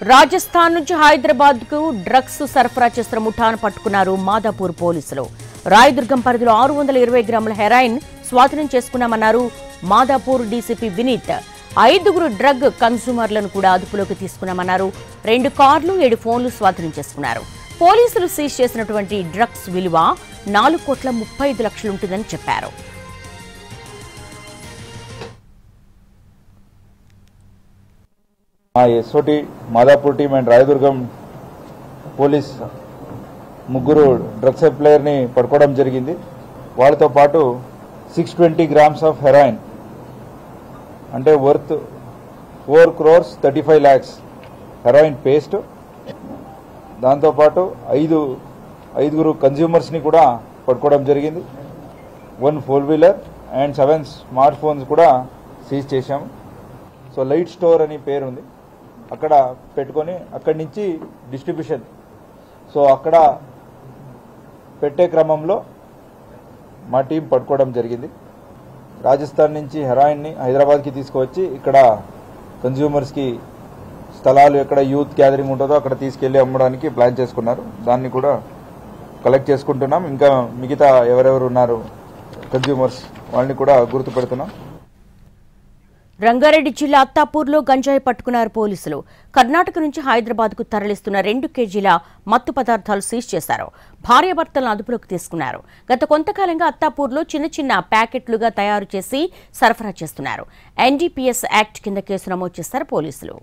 రాజస్థాన్ నుంచి హైదరాబాద్ కు డ్రగ్స్ సరఫరా చేస్తున్న ముఠాను పట్టుకున్నారు మాదాపూర్ పోలీసులు. రాయదుర్గం పరిధిలో 620 గ్రాముల హెరాయిన్ స్వాధీనం చేసుకున్నామన్నారు మాదాపూర్ డీసీపీ వినీత్. 5 డ్రగ్ కన్స్యూమర్లను కూడా అదుపులోకి తీసుకున్నామన్నారు. 2 కార్లు 7 ఫోన్లు స్వాధీనం చేసుకున్నారు. పోలీసులు సీజ్ చేసినటువంటి డ్రగ్స్ విలువ 4,35 ఉంటుందని చెప్పారు. SOT Madhapur team and Rayadurgam police 3 drug supplier ని పట్టుకోవడం జరిగింది. వాళ్ళతో పాటు 620 గ్రామ్స్ ఆఫ్ హెరాయిన్ అంటే worth 4 crores 35 lakhs heroin paste, దాంతోపాటు 5 కన్స్యూమర్స్ ని కూడా పట్టుకోవడం జరిగింది. 1 4-wheeler అండ్ 7 స్మార్ట్ ఫోన్స్ కూడా సీజ్ చేశాము. సో లైట్ స్టోర్ అని పేరు ఉంది, అక్కడ పెట్టుకొని అక్కడి నుంచి డిస్ట్రిబ్యూషన్, సో అక్కడ పెట్టే క్రమంలో మా టీం పట్టుకోవడం జరిగింది. రాజస్థాన్ నుంచి హెరాయిన్ని హైదరాబాద్కి తీసుకువచ్చి ఇక్కడ కన్జ్యూమర్స్కి స్థలాలు ఎక్కడ యూత్ గ్యాదరింగ్ ఉంటుందో అక్కడ తీసుకెళ్లి అమ్మడానికి ప్లాన్ చేసుకున్నారు. దాన్ని కూడా కలెక్ట్ చేసుకుంటున్నాం. ఇంకా మిగతా ఎవరెవరు ఉన్నారు కన్జ్యూమర్స్ వాళ్ళని కూడా గుర్తుపెడుతున్నాం. రంగారెడ్డి జిల్లా అత్తాపూర్లో గంజాయి పట్టుకున్నారు పోలీసులు. కర్ణాటక నుంచి హైదరాబాద్ కు తరలిస్తున్న 2 కేజీల మత్తు పదార్థాలు సీజ్ చేశారు. భార్యాభర్తలను అదుపులోకి తీసుకున్నారు. గత కొంతకాలంగా అత్తాపూర్లో చిన్న ప్యాకెట్లుగా తయారు చేసి సరఫరా చేస్తున్నారు. ఎన్డీపీఎస్ యాక్ట్ కింద కేసు నమోదు చేశారు పోలీసులు.